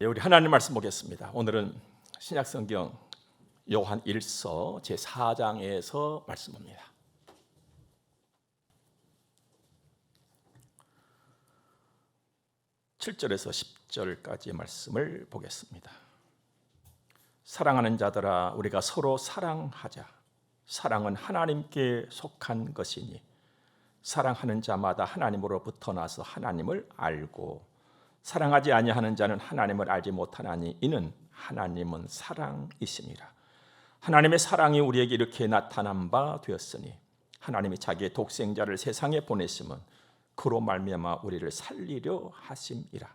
우리 하나님 말씀 보겠습니다. 오늘은 신약성경 요한 1서 제4장에서 말씀합니다. 7절에서 10절까지의 말씀을 보겠습니다. 사랑하는 자들아, 우리가 서로 사랑하자. 사랑은 하나님께 속한 것이니 사랑하는 자마다 하나님으로부터 나서 하나님을 알고 사랑하지 아니하는 자는 하나님을 알지 못하나니 이는 하나님은 사랑이심이라. 하나님의 사랑이 우리에게 이렇게 나타난 바 되었으니 하나님이 자기의 독생자를 세상에 보내심은 그로 말미암아 우리를 살리려 하심이라.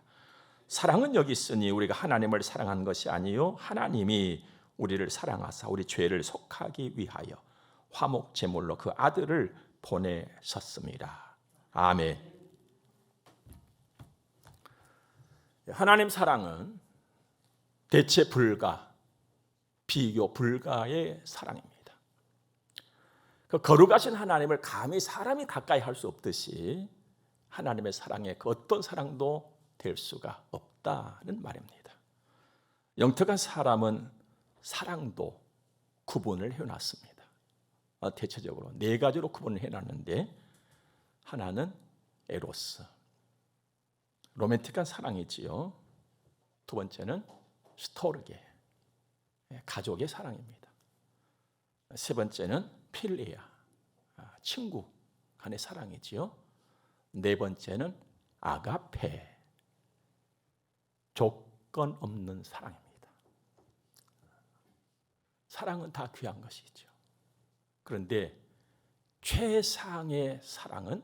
사랑은 여기 있으니 우리가 하나님을 사랑한 것이 아니요 하나님이 우리를 사랑하사 우리 죄를 속하기 위하여 화목 제물로 그 아들을 보내셨습니다. 아멘. 하나님 사랑은 대체 불가, 비교 불가의 사랑입니다. 그 거룩하신 하나님을 감히 사람이 가까이 할 수 없듯이 하나님의 사랑에 그 어떤 사랑도 될 수가 없다는 말입니다. 영특한 사람은 사랑도 구분을 해놨습니다. 대체적으로 네 가지로 구분을 해놨는데, 하나는 에로스, 로맨틱한 사랑이지요. 두 번째는 스토르게, 가족의 사랑입니다. 세 번째는 필리아, 친구 간의 사랑이지요. 네 번째는 아가페, 조건 없는 사랑입니다. 사랑은 다 귀한 것이죠. 그런데 최상의 사랑은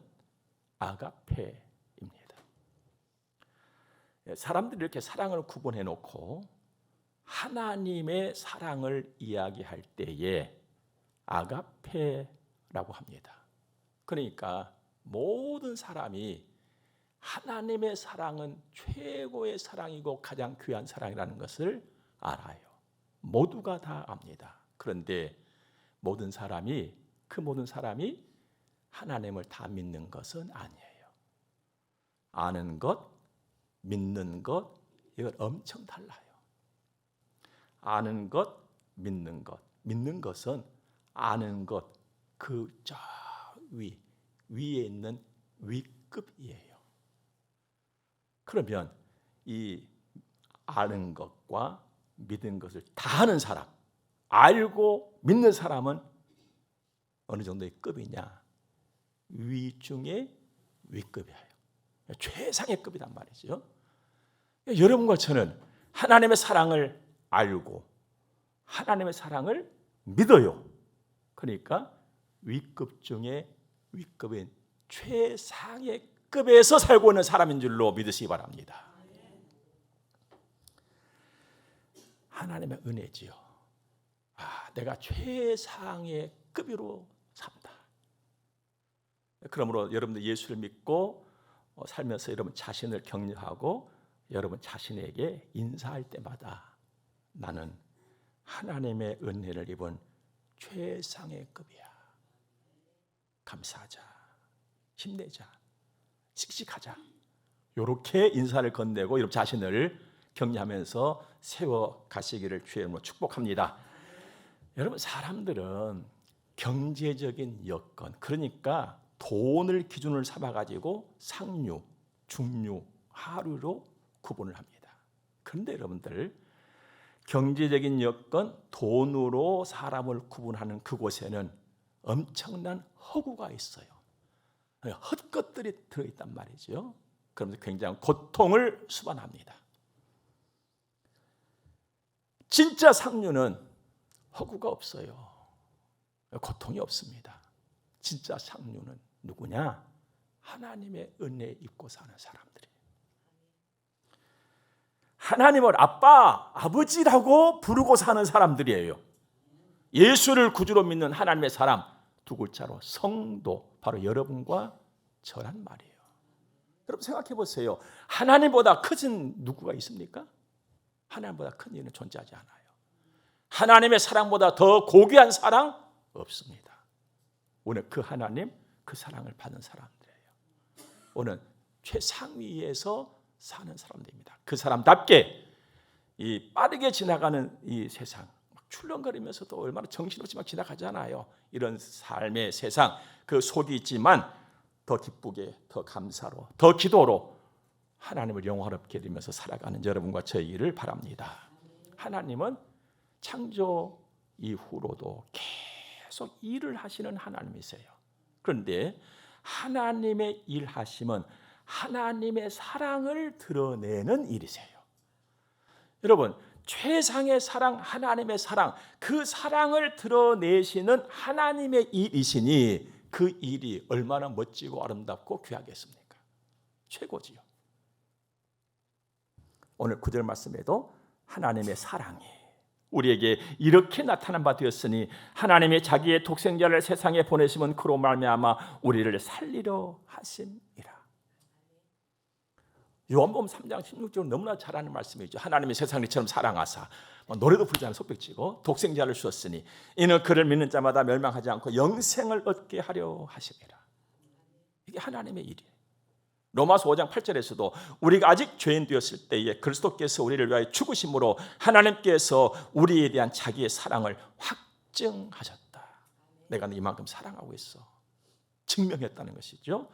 아가페입니다. 사람들이 이렇게 사랑을 구분해 놓고 하나님의 사랑을 이야기할 때에 아가페라고 합니다. 그러니까 모든 사람이 하나님의 사랑은 최고의 사랑이고 가장 귀한 사랑이라는 것을 알아요. 모두가 다 압니다. 그런데 모든 사람이 하나님을 다 믿는 것은 아니에요. 아는 것, 믿는 것, 이건 엄청 달라요. 아는 것, 믿는 것. 믿는 것은 아는 것, 그 저 위에 있는 위급이에요. 그러면 이 아는 것과 믿는 것을 다 하는 사람, 알고 믿는 사람은 어느 정도의 급이냐? 위 중에 위급이에요. 최상의 급이란 말이죠. 여러분과 저는 하나님의 사랑을 알고 하나님의 사랑을 믿어요. 그러니까 위급 중에 위급인 최상의 급에서 살고 있는 사람인 줄로 믿으시기 바랍니다. 하나님의 은혜지요. 내가 최상의 급으로 산다. 그러므로 여러분들 예수를 믿고 살면서 여러분 자신을 격려하고 여러분 자신에게 인사할 때마다 나는 하나님의 은혜를 입은 최상의 급이야. 감사하자. 힘내자. 씩씩하자. 이렇게 인사를 건네고 여러분 자신을 격려하면서 세워 가시기를 주의 이름으로 축복합니다. 여러분, 사람들은 경제적인 여건, 그러니까 돈을 기준으로 삼아가지고 상류, 중류, 하류로 구분을 합니다. 그런데 여러분들, 경제적인 여건, 돈으로 사람을 구분하는 그곳에는 엄청난 허구가 있어요. 헛것들이 들어있단 말이죠. 그러면서 굉장한 고통을 수반합니다. 진짜 상류는 허구가 없어요. 고통이 없습니다. 진짜 상류는 누구냐? 하나님의 은혜 입고 사는 사람들이에요. 하나님을 아빠, 아버지라고 부르고 사는 사람들이에요. 예수를 구주로 믿는 하나님의 사람, 두 글자로 성도, 바로 여러분과 저란 말이에요. 여러분 생각해 보세요. 하나님보다 크신 누구가 있습니까? 하나님보다 큰 이는 존재하지 않아요. 하나님의 사랑보다 더 고귀한 사랑 없습니다. 오늘 그 하나님, 그 사랑을 받는 사람들이에요. 오늘 최상위에서 사는 사람들입니다. 그 사람답게 이 빠르게 지나가는 이 세상, 막 출렁거리면서도 얼마나 정신없이 막 지나가잖아요. 이런 삶의 세상, 그 속이 있지만 더 기쁘게, 더 감사로, 더 기도로 하나님을 영화롭게 드리면서 살아가는 여러분과 저희를 바랍니다. 하나님은 창조 이후로도 계속 일을 하시는 하나님이세요. 그런데 하나님의 일하심은 하나님의 사랑을 드러내는 일이세요. 여러분, 최상의 사랑, 하나님의 사랑, 그 사랑을 드러내시는 하나님의 일이시니 그 일이 얼마나 멋지고 아름답고 귀하겠습니까? 최고지요. 오늘 9절 말씀에도 하나님의 사랑이 우리에게 이렇게 나타난 바 되었으니 하나님이 자기의 독생자를 세상에 보내심은 그로 말미암아 우리를 살리려 하심이라. 요한복음 3장 16절 너무나 잘 아는 말씀이죠. 하나님이 세상을 이처럼 사랑하사, 노래도 부르지 않은 속백치고 독생자를 주었으니 이는 그를 믿는 자마다 멸망하지 않고 영생을 얻게 하려 하심이라. 이게 하나님의 일이에요. 로마서 5장 8절에서도 우리가 아직 죄인 되었을 때에 그리스도께서 우리를 위하여 죽으심으로 하나님께서 우리에 대한 자기의 사랑을 확증하셨다. 내가 이만큼 사랑하고 있어. 증명했다는 것이죠.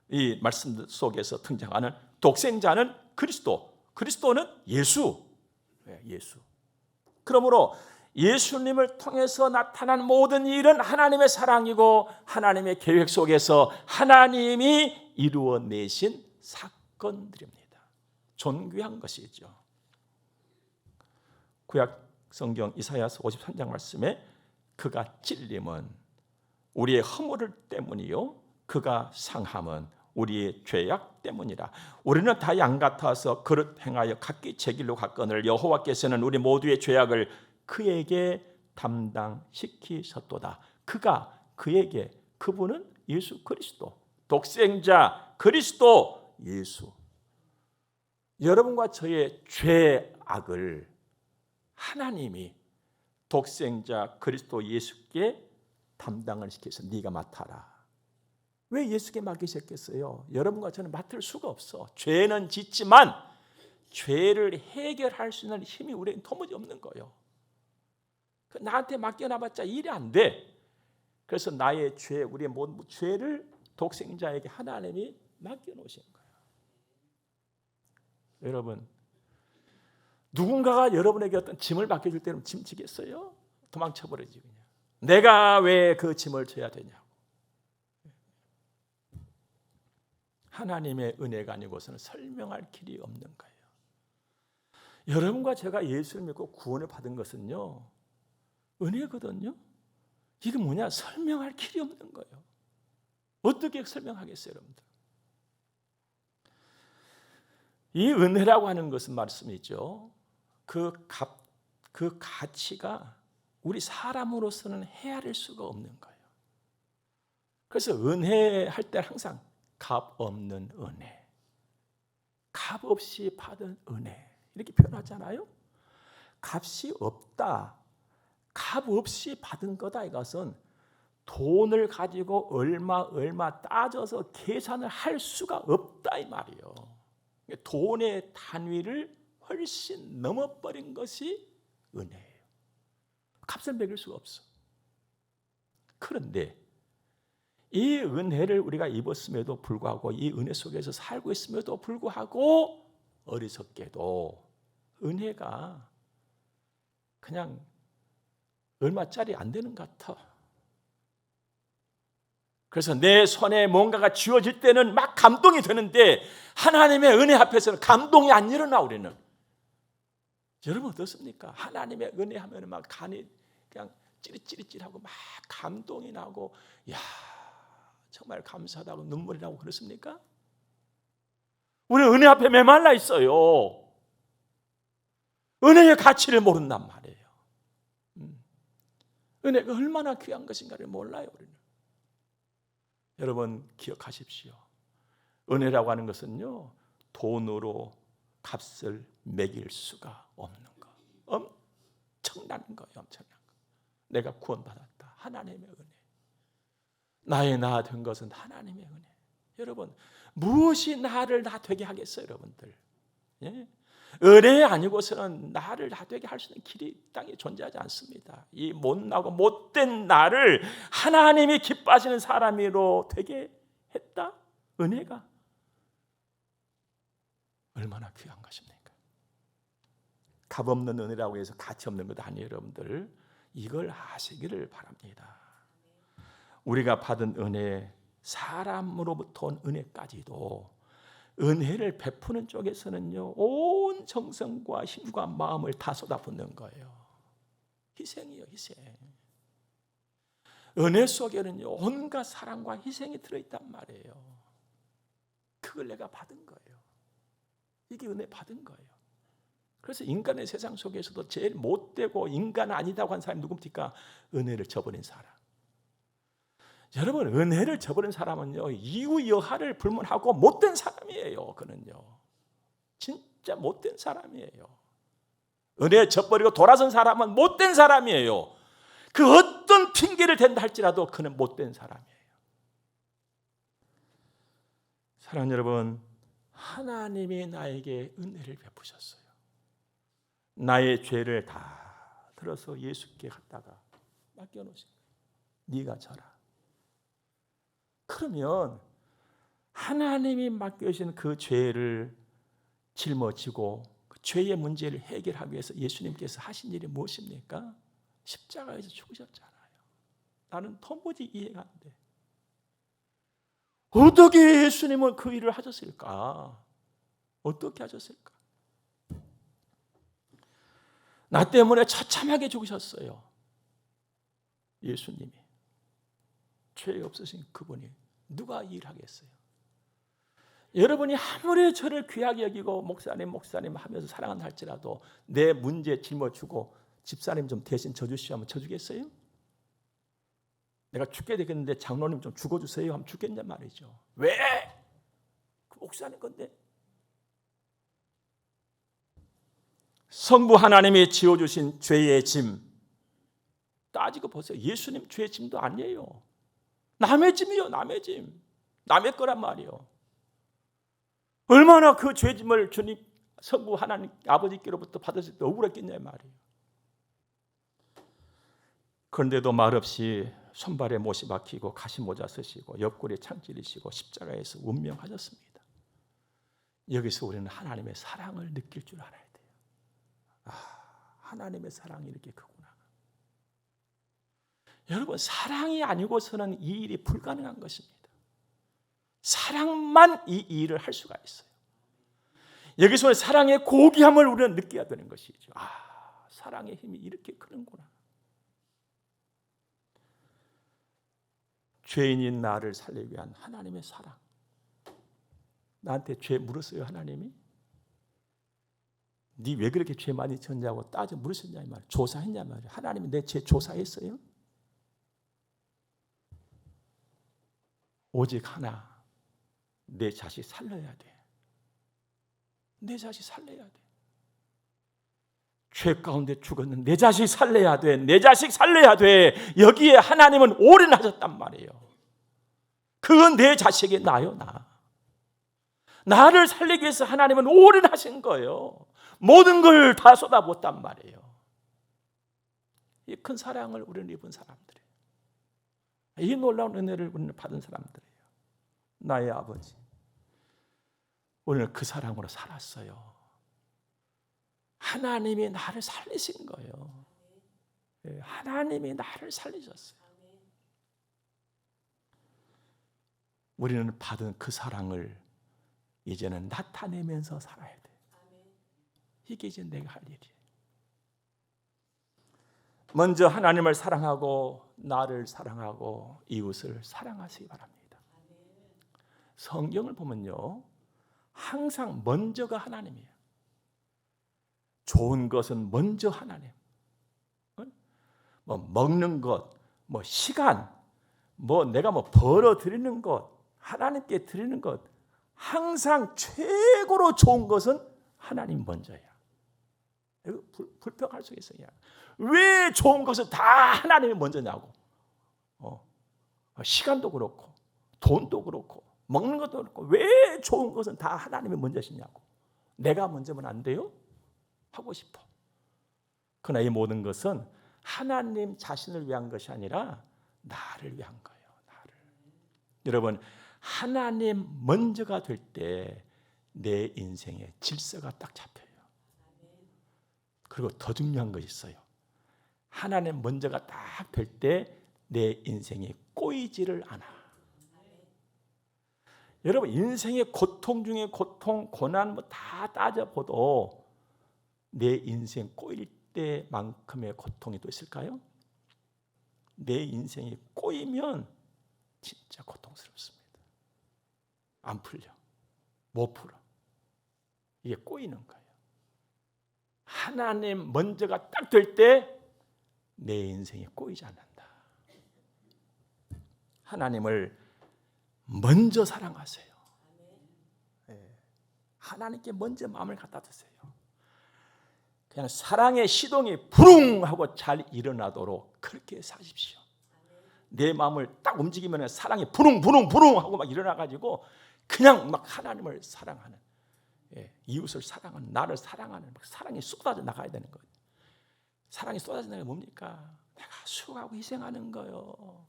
이 말씀 속에서 등장하는 독생자는 그리스도, 그리스도는 예수. 예수. 그러므로 예수님을 통해서 나타난 모든 일은 하나님의 사랑이고 하나님의 계획 속에서 하나님이 이루어내신 사건들입니다. 존귀한 것이죠. 구약 성경 이사야서 53장 말씀에 그가 찔림은 우리의 허물 때문이요 그가 상함은 우리의 죄악 때문이라. 우리는 다 양 같아서 그릇 행하여 각기 제 길로 갔거늘 여호와께서는 우리 모두의 죄악을 그에게 담당시키셨도다. 그가 그에게, 그분은 예수 그리스도, 독생자 그리스도 예수. 여러분과 저의 죄악을 하나님이 독생자 그리스도 예수께 담당을 시켜서 네가 맡아라. 왜 예수께 맡기셨겠어요? 여러분과 저는 맡을 수가 없어. 죄는 짓지만 죄를 해결할 수 있는 힘이 우리에게 도무지 없는 거예요. 나한테 맡겨놔봤자 일이 안 돼. 그래서 나의 죄, 우리의 모든 죄를 독생자에게 하나님이 맡겨놓으신 거예요. 여러분, 누군가가 여러분에게 어떤 짐을 맡겨줄 때는 짐 지겠어요? 도망쳐버리지 그냥. 내가 왜 그 짐을 져야 되냐고. 하나님의 은혜가 아니고서는 설명할 길이 없는 거예요. 여러분과 제가 예수를 믿고 구원을 받은 것은요, 은혜거든요. 이게 뭐냐? 설명할 길이 없는 거예요. 어떻게 설명하겠어요, 여러분들? 이 은혜라고 하는 것은 말씀이죠. 그 가치가 우리 사람으로서는 헤아릴 수가 없는 거예요. 그래서 은혜할 때 항상 값 없는 은혜, 값 없이 받은 은혜 이렇게 표현하잖아요. 값이 없다, 값 없이 받은 거다. 이것은 돈을 가지고 얼마 따져서 계산을 할 수가 없다 이 말이에요. 돈의 단위를 훨씬 넘어버린 것이 은혜예요. 값을 매길 수가 없어. 그런데 이 은혜를 우리가 입었음에도 불구하고, 이 은혜 속에서 살고 있음에도 불구하고 어리석게도 은혜가 그냥 얼마짜리 안 되는 것 같아. 그래서 내 손에 뭔가가 쥐어질 때는 막 감동이 되는데 하나님의 은혜 앞에서는 감동이 안 일어나. 우리는. 여러분 어떻습니까? 하나님의 은혜 하면 막 간이 그냥 찌릿찌릿하고 막 감동이 나고, 야 정말 감사하다고 눈물이 나고 그렇습니까? 우리는 은혜 앞에 메말라 있어요. 은혜의 가치를 모른단 말이에요. 은혜가 얼마나 귀한 것인가를 몰라요. 우리는. 여러분 기억하십시오. 은혜라고 하는 것은요, 돈으로 값을 매길 수가 없는 거. 엄청난 거예요. 엄청난 거. 내가 구원받았다. 하나님의 은혜. 나의 나 된 것은 하나님의 은혜. 여러분 무엇이 나를 나 되게 하겠어요, 여러분들? 예? 은혜 아니고서는 나를 다 되게 할 수 있는 길이 땅에 존재하지 않습니다. 이 못나고 못된 나를 하나님이 기뻐하시는 사람으로 되게 했다? 은혜가 얼마나 귀한 것입니까? 값없는 은혜라고 해서 가치 없는 것 아니에요, 여러분들. 이걸 아시기를 바랍니다. 우리가 받은 은혜, 사람으로부터 온 은혜까지도 은혜를 베푸는 쪽에서는요, 온 정성과 힘과 마음을 다 쏟아붓는 거예요. 희생이요, 희생. 은혜 속에는요, 온갖 사랑과 희생이 들어있단 말이에요. 그걸 내가 받은 거예요. 이게 은혜 받은 거예요. 그래서 인간의 세상 속에서도 제일 못되고 인간 아니다고 한 사람이 누굽니까? 은혜를 저버린 사람. 여러분, 은혜를 저버린 사람은요, 이유 여하를 불문하고 못된 사람이에요. 그는요, 진짜 못된 사람이에요. 은혜 저버리고 돌아선 사람은 못된 사람이에요. 그 어떤 핑계를 댄다 할지라도 그는 못된 사람이에요. 사랑하는 여러분, 하나님이 나에게 은혜를 베푸셨어요. 나의 죄를 다 들어서 예수께 갖다가 맡겨놓으신 거예요. 네가 져라. 그러면 하나님이 맡겨주신 그 죄를 짊어지고 그 죄의 문제를 해결하기 위해서 예수님께서 하신 일이 무엇입니까? 십자가에서 죽으셨잖아요. 나는 도무지 이해가 안 돼. 어떻게 예수님은 그 일을 하셨을까? 어떻게 하셨을까? 나 때문에 처참하게 죽으셨어요. 예수님이. 죄 없으신 그분이 누가 일하겠어요? 여러분이 아무리 저를 귀하게 여기고 목사님 하면서 사랑한다 할지라도 내 문제 짊어지고 집사님 좀 대신 져주시오 하면 져주겠어요? 내가 죽게 되겠는데 장로님 좀 죽어주세요 하면 죽겠냔 말이죠. 왜? 그 목사님 건데. 성부 하나님이 지어주신 죄의 짐 따지고 보세요. 예수님 죄의 짐도 아니에요. 남의 짐이요, 남의 짐. 남의 거란 말이요. 얼마나 그 죄짐을 주님 성부 하나님 아버지께로부터 받으실 때 억울했겠냐 말이에요. 그런데도 말없이 손발에 못이 박히고 가시모자 쓰시고 옆구리에 창 찌르시고 십자가에서 운명하셨습니다. 여기서 우리는 하나님의 사랑을 느낄 줄 알아야 돼요. 하나님의 사랑이 이렇게 크구나. 여러분, 사랑이 아니고서는 이 일이 불가능한 것입니다. 사랑만 이 일을 할 수가 있어요. 여기서 사랑의 고귀함을 우리는 느껴야 되는 것이죠. 사랑의 힘이 이렇게 크는구나. 죄인인 나를 살리기 위한 하나님의 사랑. 나한테 죄 물었어요, 하나님이? 네 왜 그렇게 죄 많이 졌냐고 따져 물으셨냐 이 말. 조사했냐 말이에요. 하나님이 내 죄 조사했어요? 오직 하나, 내 자식 살려야 돼. 내 자식 살려야 돼. 죄 가운데 죽었는 내 자식 살려야 돼. 내 자식 살려야 돼. 여기에 하나님은 올인하셨단 말이에요. 그건 내 자식이 나요, 나. 나를 살리기 위해서 하나님은 올인하신 거예요. 모든 걸 다 쏟아붓단 말이에요. 이 큰 사랑을 우리는 입은 사람들이에요. 이 놀라운 은혜를 우리는 받은 사람들이에요. 나의 아버지. 우리는 그 사랑으로 살았어요. 하나님이 나를 살리신 거예요. 하나님이 나를 살리셨어요. 우리는 받은 그 사랑을 이제는 나타내면서 살아야 돼. 이게 이제 내가 할 일이에요. 먼저 하나님을 사랑하고 나를 사랑하고 이웃을 사랑하시기 바랍니다. 성경을 보면요, 항상 먼저가 하나님이에요. 좋은 것은 먼저 하나님. 뭐 먹는 것, 뭐 시간, 뭐 내가 뭐 벌어 드리는 것, 하나님께 드리는 것, 항상 최고로 좋은 것은 하나님 먼저야. 이거 불평할 수 있어요. 왜 좋은 것은 다 하나님이 먼저냐고. 시간도 그렇고 돈도 그렇고 먹는 것도 그렇고 왜 좋은 것은 다 하나님이 먼저시냐고. 내가 먼저면 안 돼요? 하고 싶어. 그러나 이 모든 것은 하나님 자신을 위한 것이 아니라 나를 위한 거예요. 나를. 여러분, 하나님 먼저가 될 때 내 인생의 질서가 딱 잡혀요. 그리고 더 중요한 것이 있어요. 하나님 먼저가 딱 될 때 내 인생이 꼬이지를 않아. 여러분, 인생의 고통 중에 고통, 고난 뭐 다 따져봐도 내 인생 꼬일 때만큼의 고통이 또 있을까요? 내 인생이 꼬이면 진짜 고통스럽습니다. 안 풀려. 못 풀어. 이게 꼬이는 거예요. 하나님 먼저가 딱 될 때 내 인생이 꼬이지 않는다. 하나님을 먼저 사랑하세요. 하나님께 먼저 마음을 갖다 두세요. 그냥 사랑의 시동이 부릉 하고 잘 일어나도록 그렇게 사십시오. 내 마음을 딱 움직이면 사랑이 부릉 하고 막 일어나가지고 그냥 막 하나님을 사랑하는, 이웃을 사랑하는, 나를 사랑하는 사랑이 쏟아져 나가야 되는 거예요. 사랑이 쏟아지는 게 뭡니까? 내가 수고하고 희생하는 거예요.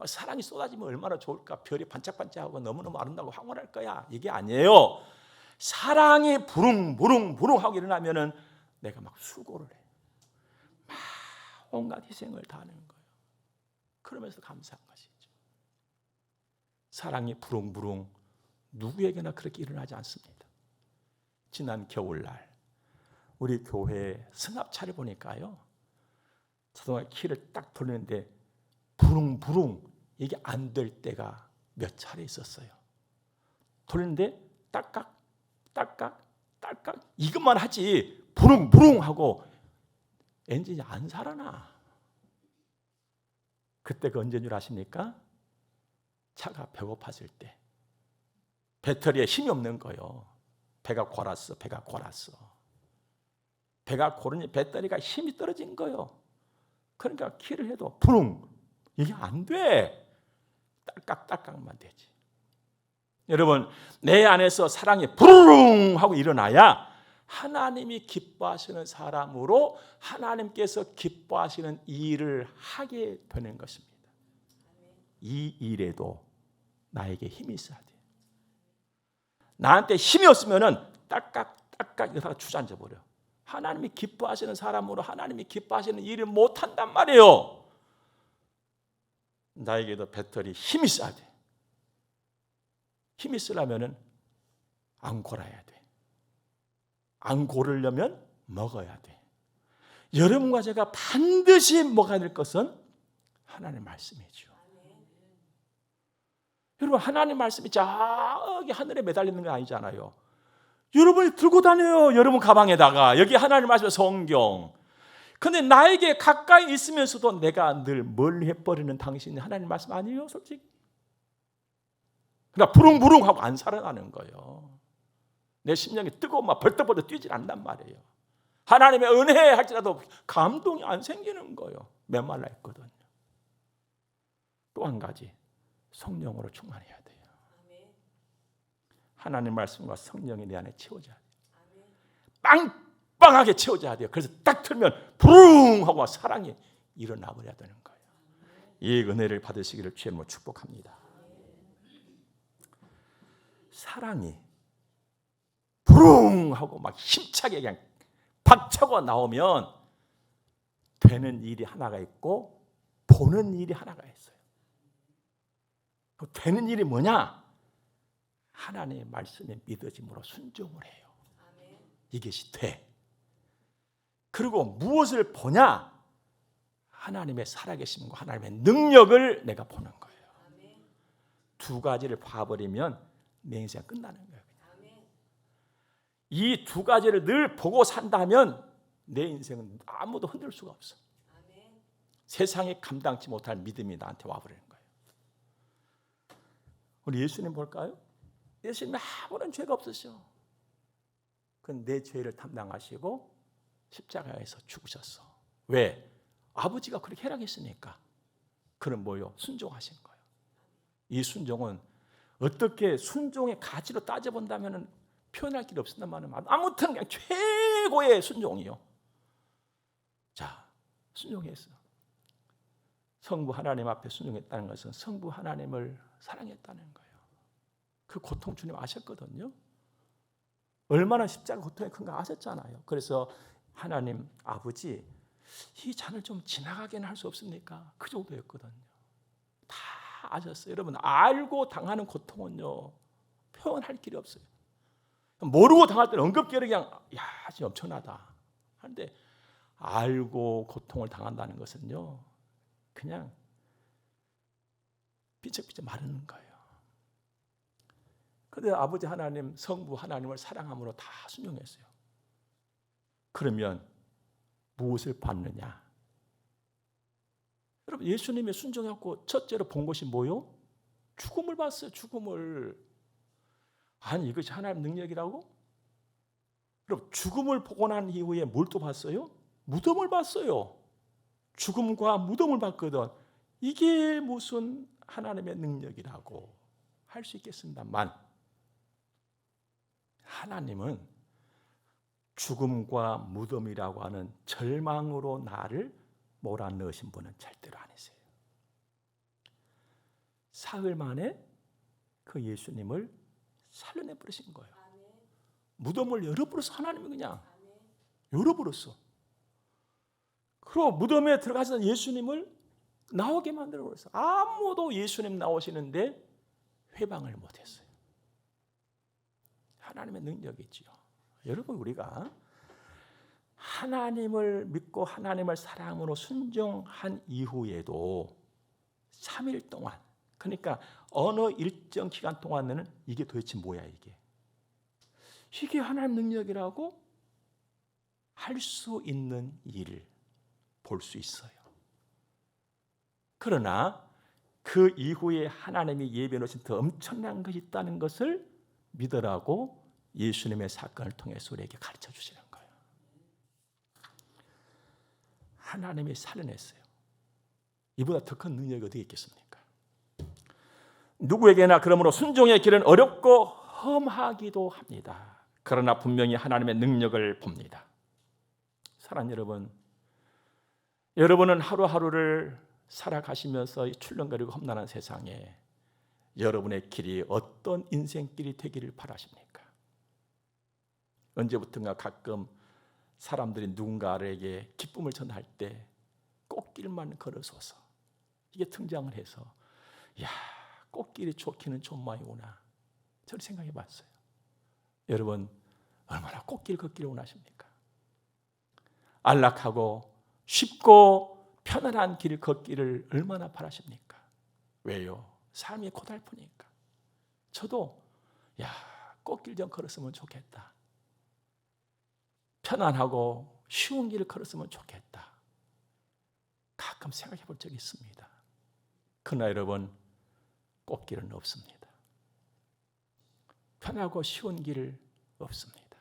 사랑이 쏟아지면 얼마나 좋을까? 별이 반짝반짝하고 너무너무 아름다고 황홀할 거야. 이게 아니에요. 사랑이 부릉 하고 일어나면은 내가 막 수고를 해. 막 온갖 희생을 다 하는 거예요. 그러면서 감사한 것이죠. 사랑이 부릉 누구에게나 그렇게 일어나지 않습니다. 지난 겨울날 우리 교회 승합차를 보니까요, 자동차 키를 딱 돌리는데 부릉 이게 안 될 때가 몇 차례 있었어요. 돌리는데 딸깍 이것만 하지 부릉 하고 엔진이 안 살아나. 그때가 언제인 줄 아십니까? 차가 배고팠을 때, 배터리에 힘이 없는 거예요. 배가 골았어. 배가 고르니 배터리가 힘이 떨어진 거예요. 그러니까 키를 해도 부릉 이게 안 돼. 딸깍만 되지. 여러분, 내 안에서 사랑이 부릉 하고 일어나야 하나님이 기뻐하시는 사람으로 하나님께서 기뻐하시는 일을 하게 되는 것입니다. 이 일에도 나에게 힘이 있어야 돼요. 나한테 힘이 없으면 딸깍 이러다가 주저앉아 버려. 하나님이 기뻐하시는 사람으로 하나님이 기뻐하시는 일을 못한단 말이에요. 나에게도 배터리 힘이 있어야 돼. 힘이 있으려면 안 골아야 돼. 안 고르려면 먹어야 돼. 여러분과 제가 반드시 먹어야 될 것은 하나님의 말씀이죠. 여러분, 하나님의 말씀이 저기 하늘에 매달리는 게 아니잖아요. 여러분이 들고 다녀요. 여러분 가방에다가 여기 하나님의 말씀 성경. 근데 나에게 가까이 있으면서도 내가 늘 멀리 해버리는 당신이 하나님 말씀 아니에요, 솔직히? 그러니까 부릉부릉 하고 안 살아나는 거예요. 내 심령이 뜨거워 막 벌떡벌떡 뛰질 않단 말이에요. 하나님의 은혜 할지라도 감동이 안 생기는 거예요. 메말라 있거든요. 또 한 가지, 성령으로 충만해야 돼요. 하나님 말씀과 성령이 내 안에 채워져야 돼요. 빵빵하게 채워져야 돼요. 그래서 딱 틀면 부릉 하고 사랑이 일어나 버려야 되는 거예요. 이 은혜를 받으시기를 주의 이름으로 축복합니다. 사랑이 부릉 하고 막 힘차게 그냥 박차고 나오면 되는 일이 하나가 있고 보는 일이 하나가 있어요. 되는 일이 뭐냐? 하나님의 말씀에 믿어짐으로 순종을 해요. 이것이 돼. 그리고 무엇을 보냐? 하나님의 살아계심과 하나님의 능력을 내가 보는 거예요. 두 가지를 봐버리면 내 인생이 끝나는 거예요. 이 두 가지를 늘 보고 산다면 내 인생은 아무도 흔들 수가 없어. 세상에 감당치 못할 믿음이 나한테 와버리는 거예요. 우리 예수님 볼까요? 예수님은 아무런 죄가 없으셔. 그건 내 죄를 담당하시고 십자가에서 죽으셨어. 왜? 아버지가 그렇게 허락했으니까. 그는 뭐요? 순종하신 거예요. 이 순종은 어떻게 순종의 가치로 따져본다면 표현할 길이 없었단 말이에요. 아무튼 그냥 최고의 순종이요. 자, 순종했어. 성부 하나님 앞에 순종했다는 것은 성부 하나님을 사랑했다는 거예요. 그 고통 주님 아셨거든요. 얼마나 십자가 고통이 큰가 아셨잖아요. 그래서 하나님 아버지, 이 잔을 좀 지나가게는 할 수 없습니까? 그 정도였거든요. 다 아셨어요. 여러분, 알고 당하는 고통은요, 표현할 길이 없어요. 모르고 당할 때는 언급결에 그냥 야, 진짜 엄청나다 하는데, 알고 고통을 당한다는 것은요, 그냥 삐쩍삐쩍 마르는 거예요. 그런데 아버지 하나님, 성부 하나님을 사랑함으로 다 순종했어요. 그러면 무엇을 받느냐? 여러분, 예수님의 순종했고 첫째로 본 것이 뭐요? 죽음을 봤어요. 죽음을. 아니, 이것이 하나님의 능력이라고? 여러분, 죽음을 보고 난 이후에 뭘 또 봤어요? 무덤을 봤어요. 죽음과 무덤을 봤거든. 이게 무슨 하나님의 능력이라고 할 수 있겠습니다만, 하나님은 죽음과 무덤이라고 하는 절망으로 나를 몰아넣으신 분은 절대로 아니세요. 사흘 만에 그 예수님을 살려내 버리신 거예요. 무덤을 열어버렸어. 하나님이 그냥 열어버렸어. 그리고 무덤에 들어가서 예수님을 나오게 만들어버렸어. 아무도 예수님 나오시는데 회방을 못했어요. 하나님의 능력이지요. 여러분, 우리가 하나님을 믿고 하나님을 사랑으로 순종한 이후에도 3일 동안, 그러니까 어느 일정 기간 동안에는 이게 도대체 뭐야, 이게 하나님 능력이라고 할 수 있는 일을 볼 수 있어요. 그러나 그 이후에 하나님이 예비해 놓으신 더 엄청난 것이 있다는 것을 믿으라고 예수님의 사건을 통해서 우리에게 가르쳐 주시는 거예요. 하나님이 살려냈어요. 이보다 더 큰 능력이 어디 있겠습니까? 누구에게나 그러므로 순종의 길은 어렵고 험하기도 합니다. 그러나 분명히 하나님의 능력을 봅니다. 사랑하는 여러분, 여러분은 하루하루를 살아가시면서 출렁거리고 험난한 세상에 여러분의 길이 어떤 인생길이 되기를 바라십니까? 언제부턴가 가끔 사람들이 누군가에게 기쁨을 전할 때 꽃길만 걸어서서 이게 등장을 해서, 야, 꽃길이 좋기는 좋은 모양이구나, 저를 생각해 봤어요. 여러분, 얼마나 꽃길 걷기를 원하십니까? 안락하고 쉽고 편안한 길 걷기를 얼마나 바라십니까? 왜요? 삶이 고달프니까. 저도 야, 꽃길 좀 걸었으면 좋겠다, 편안하고 쉬운 길을 걸었으면 좋겠다, 가끔 생각해 볼 적이 있습니다. 그러나 여러분, 꽃길은 없습니다. 편하고 쉬운 길 없습니다.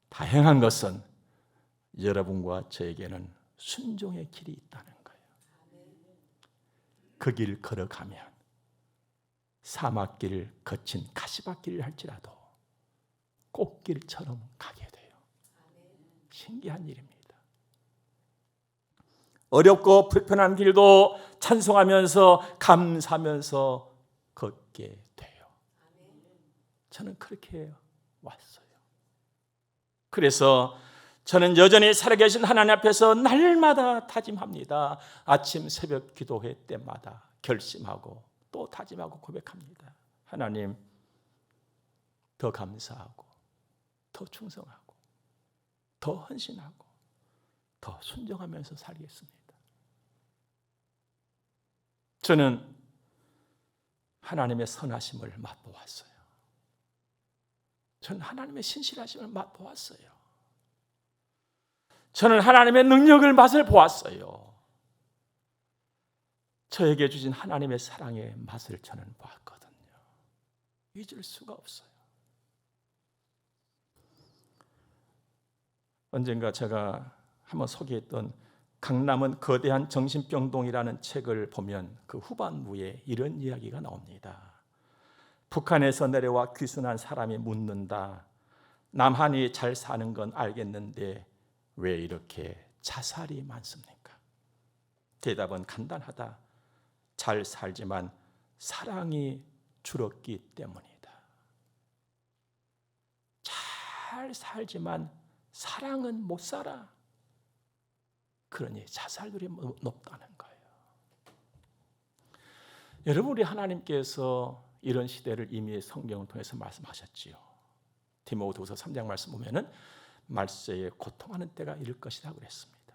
다행한 것은 여러분과 저에게는 순종의 길이 있다는 거예요. 그 길 걸어가면 사막길을 거친 가시밭길을 할지라도 꽃길처럼 가게 돼요. 신기한 일입니다. 어렵고 불편한 길도 찬송하면서 감사하면서 걷게 돼요. 저는 그렇게 왔어요. 그래서 저는 여전히 살아계신 하나님 앞에서 날마다 다짐합니다. 아침 새벽 기도회 때마다 결심하고 또 다짐하고 고백합니다. 하나님, 더 감사하고 더 충성하고 더 헌신하고 더 순종하면서 살겠습니다. 저는 하나님의 선하심을 맛보았어요. 저는 하나님의 신실하심을 맛보았어요. 저는 하나님의 능력을 맛을 보았어요. 저에게 주신 하나님의 사랑의 맛을 저는 보았거든요. 잊을 수가 없어요. 언젠가 제가 한번 소개했던 강남은 거대한 정신병동이라는 책을 보면 그 후반부에 이런 이야기가 나옵니다. 북한에서 내려와 귀순한 사람이 묻는다. 남한이 잘 사는 건 알겠는데 왜 이렇게 자살이 많습니까? 대답은 간단하다. 잘 살지만 사랑이 줄었기 때문이다. 잘 살지만 사랑은 못 살아. 그러니 자살률이 높다는 거예요. 여러분, 우리 하나님께서 이런 시대를 이미 성경을 통해서 말씀하셨지요. 디모데후서 3장 말씀 보면은 말세에 고통하는 때가 이를 것이라고 그랬습니다.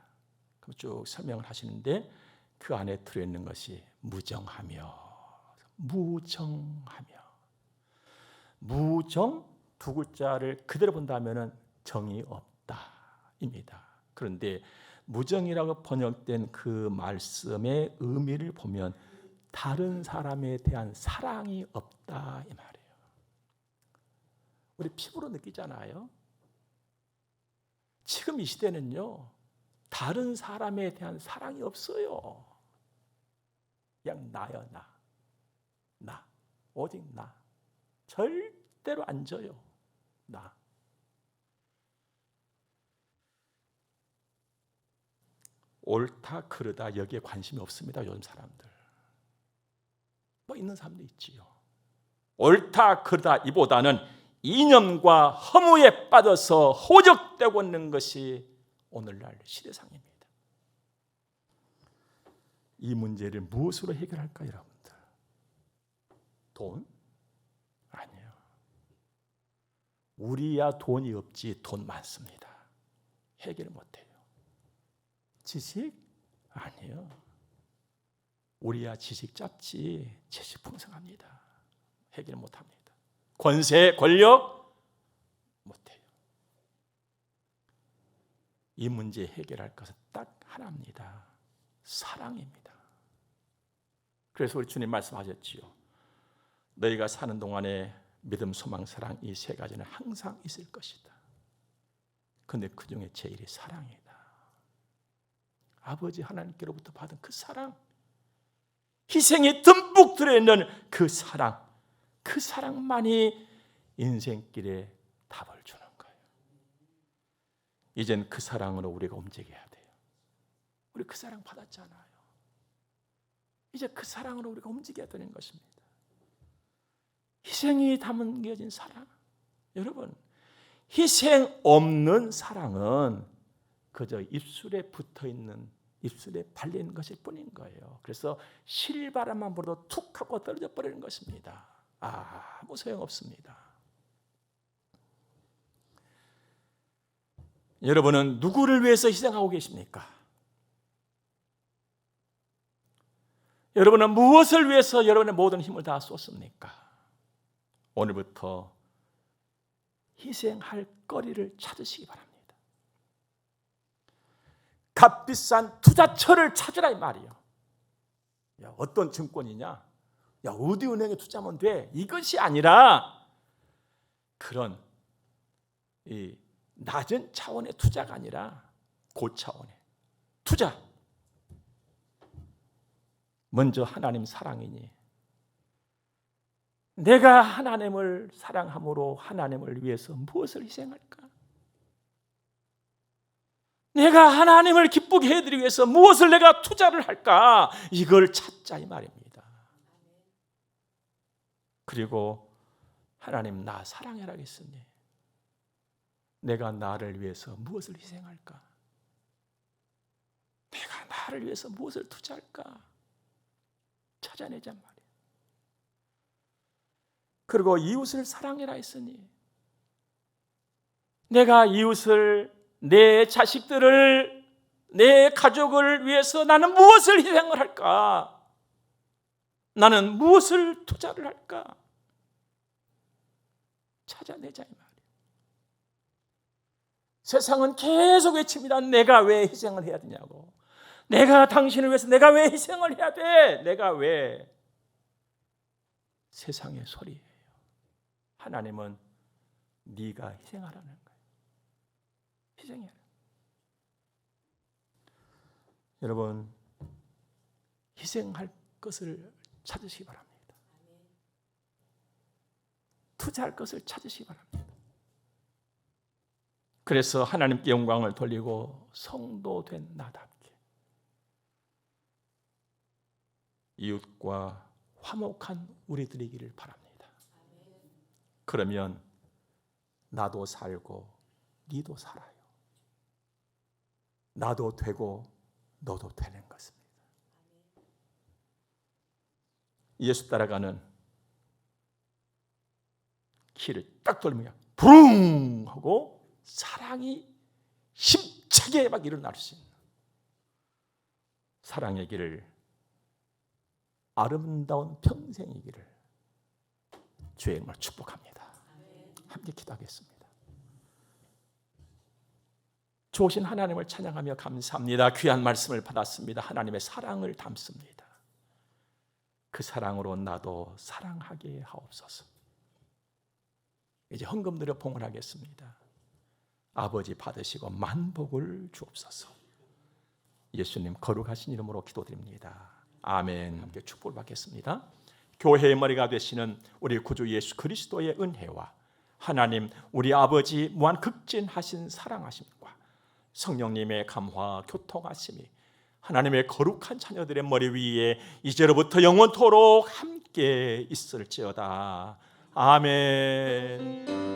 그럼 쭉 설명을 하시는데 그 안에 들어있는 것이 무정 두 글자를 그대로 본다면은 정이 없다입니다. 그런데 무정이라고 번역된 그 말씀의 의미를 보면 다른 사람에 대한 사랑이 없다 이 말이에요. 우리 피부로 느끼잖아요. 지금 이 시대는요, 다른 사람에 대한 사랑이 없어요. 그냥 나요, 나. 오직 나. 절대로 안 져요. 나. 옳다 그르다 여기에 관심이 없습니다. 요즘 사람들. 뭐 있는 사람도 있지요. 옳다 그르다 이보다는 이념과 허무에 빠져서 호적되고 있는 것이 오늘날 시대상입니다. 이 문제를 무엇으로 해결할까요, 여러분들? 돈? 아니에요. 우리야 돈이 없지 돈 많습니다. 해결 못해요. 지식? 아니에요. 우리야 지식 짧지 지식 풍성합니다. 해결 못합니다. 권세, 권력? 못해요. 이 문제 해결할 것은 딱 하나입니다. 사랑입니다. 그래서 우리 주님 말씀하셨지요. 너희가 사는 동안에 믿음, 소망, 사랑 이 세 가지는 항상 있을 것이다. 그런데 그 중에 제일이 사랑이다. 아버지 하나님께로부터 받은 그 사랑, 희생이 듬뿍 들어있는 그 사랑, 그 사랑만이 인생길에 답을 주는 거예요. 이젠 그 사랑으로 우리가 움직여야 돼요. 우리 그 사랑 받았잖아요. 이제 그 사랑으로 우리가 움직여야 되는 것입니다. 희생이 담겨진 사랑. 여러분, 희생 없는 사랑은 그저 입술에 붙어있는, 입술에 발리는 것일 뿐인 거예요. 그래서 실바람만 불어도 툭 하고 떨어져 버리는 것입니다. 아무 소용없습니다. 여러분은 누구를 위해서 희생하고 계십니까? 여러분은 무엇을 위해서 여러분의 모든 힘을 다 쏟습니까? 오늘부터 희생할 거리를 찾으시기 바랍니다. 값비싼 투자처를 찾으라 이 말이에요. 야, 어떤 증권이냐? 야, 어디 은행에 투자하면 돼? 이것이 아니라 그런 이 낮은 차원의 투자가 아니라 고차원의 투자. 먼저 하나님 사랑이니 내가 하나님을 사랑함으로 하나님을 위해서 무엇을 희생할까? 내가 하나님을 기쁘게 해드리기 위해서 무엇을 내가 투자를 할까? 이걸 찾자 이 말입니다. 그리고 하나님 나 사랑해라 했으니 내가 나를 위해서 무엇을 희생할까? 내가 나를 위해서 무엇을 투자할까? 찾아내자 말이에요. 그리고 이웃을 사랑해라 했으니 내가 이웃을, 내 자식들을, 내 가족을 위해서 나는 무엇을 희생을 할까? 나는 무엇을 투자를 할까? 찾아내자 이 말이에요. 세상은 계속 외칩니다. 내가 왜 희생을 해야 되냐고. 내가 당신을 위해서 내가 왜 희생을 해야 돼? 내가 왜? 세상의 소리예요. 하나님은 네가 희생하라는 거예요. 희생해라. 여러분, 희생할 것을 찾으시기 바랍니다. 투자할 것을 찾으시기 바랍니다. 그래서 하나님께 영광을 돌리고 성도 된 나답게 이웃과 화목한 우리들이기를 바랍니다. 그러면 나도 살고 니도 살아요. 나도 되고 너도 되는 것입니다. 예수 따라가는 키를 딱 돌리면 부릉 하고 사랑이 힘차게 막 일어날 수 있는 사랑의 길을, 아름다운 평생의 길을 주의 이름으로 축복합니다. 함께 기도하겠습니다. 좋으신 하나님을 찬양하며 감사합니다. 귀한 말씀을 받았습니다. 하나님의 사랑을 담습니다. 그 사랑으로 나도 사랑하게 하옵소서. 이제 헌금 드려 봉헌하겠습니다. 아버지 받으시고 만복을 주옵소서. 예수님 거룩하신 이름으로 기도드립니다. 아멘. 함께 축복을 받겠습니다. 교회의 머리가 되시는 우리 구주 예수 그리스도의 은혜와 하나님 우리 아버지 무한 극진하신 사랑하심과 성령님의 감화 교통하심이 하나님의 거룩한 자녀들의 머리 위에 이제로부터 영원토록 함께 있을지어다. 아멘.